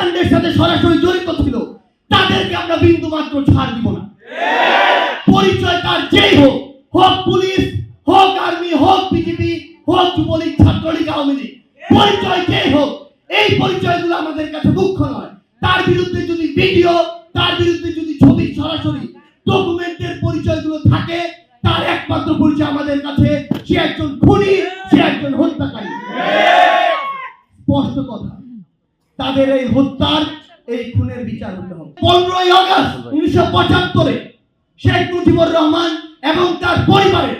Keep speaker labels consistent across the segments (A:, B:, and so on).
A: হত্যাকাণ্ডের সাথে সরাসরি জড়িত ছিল তাদেরকে আমরা বিন্দু মাত্র ছাড় দিব না। পরিচয় তার যেই হোক, হোক পুলিশ, হোক আর্মি, হোক বিজেপি, হোক যুবলীগ, ছাত্রলীগ, আওয়ামী লীগ, পরিচয় যেই হোক, এই পরিচয়গুলো আমাদের কাছে মুখ্য নয়। তার বিরুদ্ধে যদি ভিডিও, তার বিরুদ্ধে যদি ছবি, সরাসরি ডকুমেন্টের পরিচয়গুলো থাকে, তার একমাত্র পরিচয় আমাদের কাছে সে একজন খুনি, সে একজন হত্যাকারী। স্পষ্ট কথা, তাদের এই হত্যার, এই খুনের বিচার হতে হবে। 15ই আগস্ট 1975-এ শেখ মুজিবুর রহমান এবং তার পরিবারের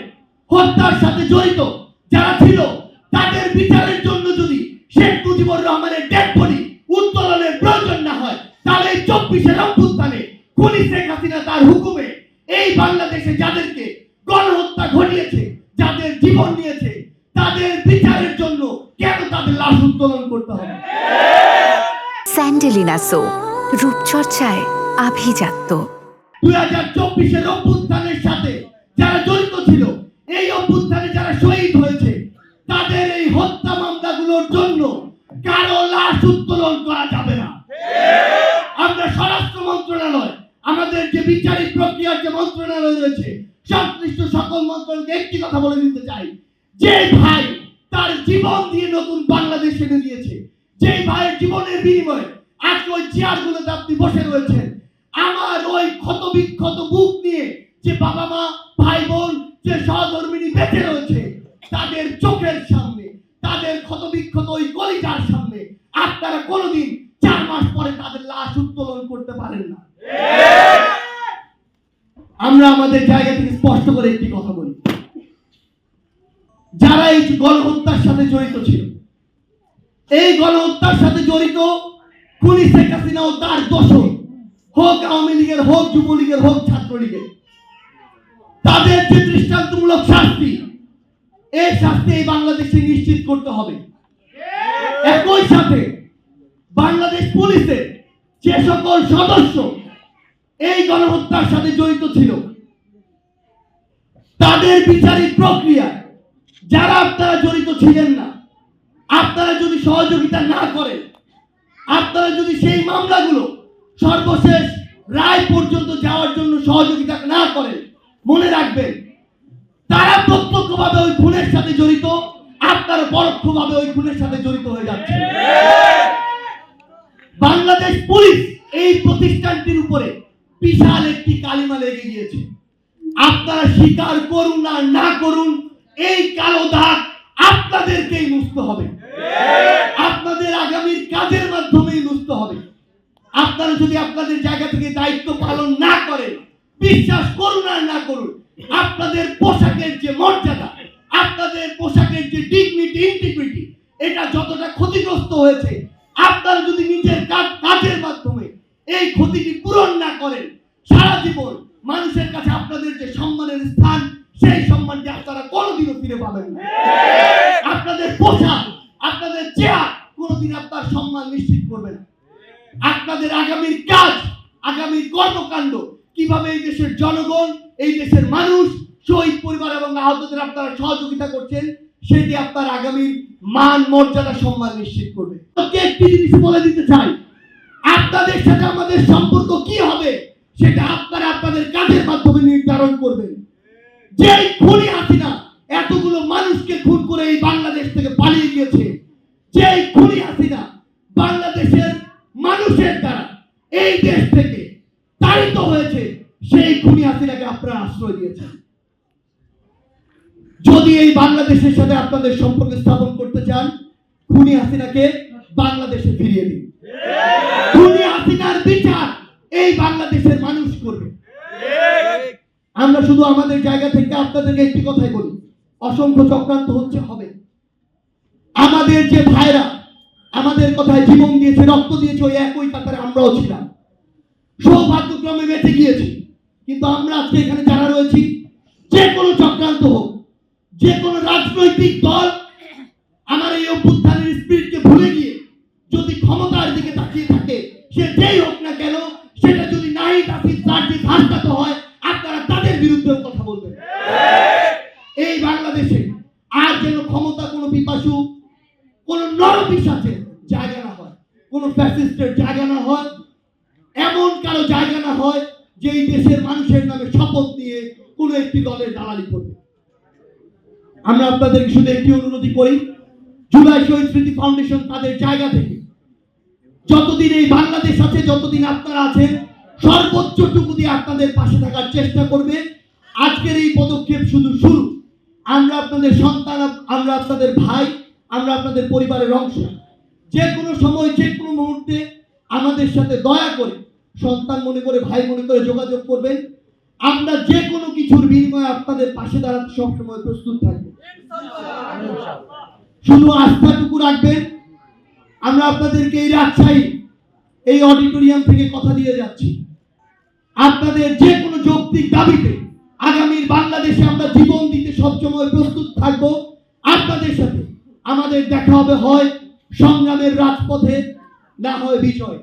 A: হত্যার সাথে জড়িত যারা ছিল, তাদের বিচারের জন্য যদি শেখ মুজিবুর রহমানের ডেড বডি উত্তোলনের প্রয়োজন না হয়, তাহলে 24-এর অভ্যুত্থানে খুনি শেখ হাসিনা তার হুকুমে এই বাংলাদেশে যাদেরকে গণহত্যা ঘটিয়েছে, যাদের জীবন নিয়েছে, তাদের বিচারের জন্য কেন তাদের লাশ উত্তোলন করতে হবে?
B: স্যান্ডেলিনা সো, রূপচর্চায় আভিজাত্য।
A: 2024-এর অভ্যুত্থানের সাথে যারা জড়িত ছিল, এই অভ্যুত্থানে যারা শহীদ হয়েছে, তাদের এই হত্যা মামলাগুলোর জন্য কারো লাশ উত্তোলন করা যাবে না। আমরা স্বরাষ্ট্র মন্ত্রণালয়, আমাদের যে বিচারিক প্রক্রিয়ার যে মন্ত্রণালয় রয়েছে, সংশ্লিষ্ট সকল মন্ত্রণালয়কে একটি কথা বলে দিতে চাই, যে ভাই তার জীবন দিয়ে নতুন বাংলাদেশ এনে দিয়েছে, যে ভাইয়ের জীবনের বিনিময়ে আজকে ওই চেয়ারগুলোতে আপনি বসে রয়েছেন, আমার ওই ক্ষত বিক্ষত বুক নিয়ে যে বাবা মা, ভাই বোন, যে সহধর্মিনী বেঁচে রয়েছে, তাদের চোখের সামনে, তাদের ক্ষত বিক্ষত ওই কলিজার সামনে আপনারা কোনোদিন 4 মাস পরে তাদের লাশ উত্তোলন করতে পারেন না। আমরা আমাদের জায়গা থেকে স্পষ্ট করে একটি কথা বলি, যারা এই গণহত্যার সাথে জড়িত ছিল, এই গণহত্যার সাথে জড়িত খুনি শেখ হাসিনা ও তার দোষর, হোক আওয়ামী লীগের, হোক যুবলীগের, হোক ছাত্রলীগের, তাদের যে দৃষ্টান্তমূলক শাস্তি, এই শাস্তি এই বাংলাদেশে নিশ্চিত করতে হবে। একই সাথে বাংলাদেশ পুলিশের যে সকল সদস্য এই গণহত্যার সাথে জড়িত ছিল, তাদের বিচারিক প্রক্রিয়া যারা আপনারা জড়িত ছিলেন না, আপনারা যদি সহযোগিতা না করেন, আপনারা যদি সেই মামলাগুলো সর্বশেষ রায় পর্যন্ত যাওয়ার জন্য সহযোগিতা না করেন, মনে রাখবেন তারা প্রত্যক্ষভাবে ওই খুনের সাথে জড়িত, আপনারা পরোক্ষভাবে ওই খুনের সাথে জড়িত হয়ে যাচ্ছে। বাংলাদেশ পুলিশ এই প্রতিষ্ঠানটির উপরে বিশাল একটি কালিমা লেগে গিয়েছে। আপনারা স্বীকার করুন আর না করুন, এই কালো দাগ আপনাদেরকেই মুছতে হবে, আপনাদের আগামীর কাজের মাধ্যমেই মুছতে হবে। আপনারা যদি আপনাদের জায়গা থেকে দায়িত্ব পালন না করেন, বিশ্বাস করুন আর না করুন, আপনাদের পোশাকের যে মর্যাদা, আপনাদের পোশাকের যে ডিগনিটি, ইন্টিগ্রিটি, এটা যতটা ক্ষতিগ্রস্ত হয়েছে, আপনারা যদি নিজের কাজের মাধ্যমে এই ক্ষতিটি পূরণ না করেন, সারা জীবন মানুষের কাছে আপনাদের যে সম্মানের স্থান, সেই সম্মানটি আপনারা কোনোদিনও ফিরে পাবেন না। আপনাদের পোশাক, আপনাদের চেয়ার কোনোদিন আপনার সম্মান নিশ্চিত করবে না। আপনাদের আগামীর কাজ, আগামীর কর্মকাণ্ড, কিভাবে এই দেশের জনগণ, এই দেশের মানুষ, শহীদ পরিবার এবং আহতদের আপনারা সহযোগিতা করছেন, সেটি আপনার আগামীর মান, মর্যাদা, সম্মান নিশ্চিত করবে। একটি জিনিস বলে দিতে চাই, আপনাদের সাথে আমাদের সম্পর্ক কি হবে সেটা আপনারা আপনাদের কাজের মাধ্যমে নির্ধারণ করবেন। যে খুনি হাসিনা এতগুলো মানুষকে খুন করে এই বাংলাদেশ থেকে পালিয়ে গিয়েছে, যে খুনি হাসিনা বাংলাদেশের মানুষের দ্বারা এই দেশ থেকে তাড়িত হয়েছে, সেই খুনি হাসিনাকে আপনারা আশ্রয় দিয়েছেন। যদি এই বাংলাদেশের সাথে আপনাদের সম্পর্ক স্থাপন করতে চান, খুনি হাসিনাকে বাংলাদেশে ফিরিয়ে দিন। খুনি হাসিনার বিচার এই বাংলাদেশের মানুষ করবে। আমরা শুধু আমাদের জায়গা থেকে আপনাদেরকে একটি কথাই বলি, অসংখ্য চক্রান্ত হচ্ছে, হবে। আমাদের যে ভাইরা আমাদের কথায় জীবন দিয়েছে, রক্ত দিয়েছে, ওই একই কাতারে আমরাও ছিলাম, সৌভাগ্যক্রমে বেঁচে গিয়েছি। কিন্তু আমরা আজকে এখানে যারা রয়েছি, যে কোনো চক্রান্ত হোক, যে কোনো রাজনৈতিক দল আমার এই অভ্যুত্থানের স্পিরিটকে ভুলে গিয়ে যদি ক্ষমতার দিকে তাকিয়ে থাকে, সে যেই হোক না কেন, সেটা যদি নাহিদ হাফিজ সার্জিস হাসপাতাল হয়, আপনারা তাদের বিরুদ্ধেও কথা বলবেন। এই বাংলাদেশে আর যেন ক্ষমতা কোনো পিপাসু, কোনো নরপিশাচের জায়গা না হয়, কোনো ফ্যাসিস্টের জায়গা না হয়, এমন কারো জায়গা না হয় যে এই দেশের মানুষের নামে শপথ নিয়ে কোনো একটি দলের দালালি করবে। আমরা আপনাদেরকে শুধু একটি অনুরোধই করি, জুলাই শহীদ স্মৃতি ফাউন্ডেশন তাদের জায়গা থেকে যতদিন এই বাংলাদেশ আছে, যতদিন আপনারা আছেন, সর্বোচ্চটুকু দিয়ে আপনাদের পাশে থাকার চেষ্টা করবে। আজকের এই পদক্ষেপ শুধু শুরু। আমরা আপনাদের সন্তান, আমরা আপনাদের ভাই, আমরা আপনাদের পরিবারের অংশ। যে কোনো সময়, যে কোনো মুহূর্তে আমাদের সাথে দয়া করে, সন্তান মনে করে, ভাই মনে করে যোগাযোগ করবেন। আমরা যে কোনো কিছুর বিনিময়ে আপনাদের পাশে দাঁড়াতে সবসময় প্রস্তুত থাকবো। শুধু আস্থাটুকু রাখবেন। আমরা আপনাদেরকে এই রাজশাহী, এই অডিটোরিয়াম থেকে কথা দিয়ে যাচ্ছি, আপনাদের যে কোনো যৌক্তিক দাবিতে আগামীর বাংলাদেশে আমরা জীবন দিতে সবসময় প্রস্তুত থাকব। আপনাদের সাথে আমাদের দেখা হবে হয় সংগ্রামের রাজপথে, না হয় বিজয়।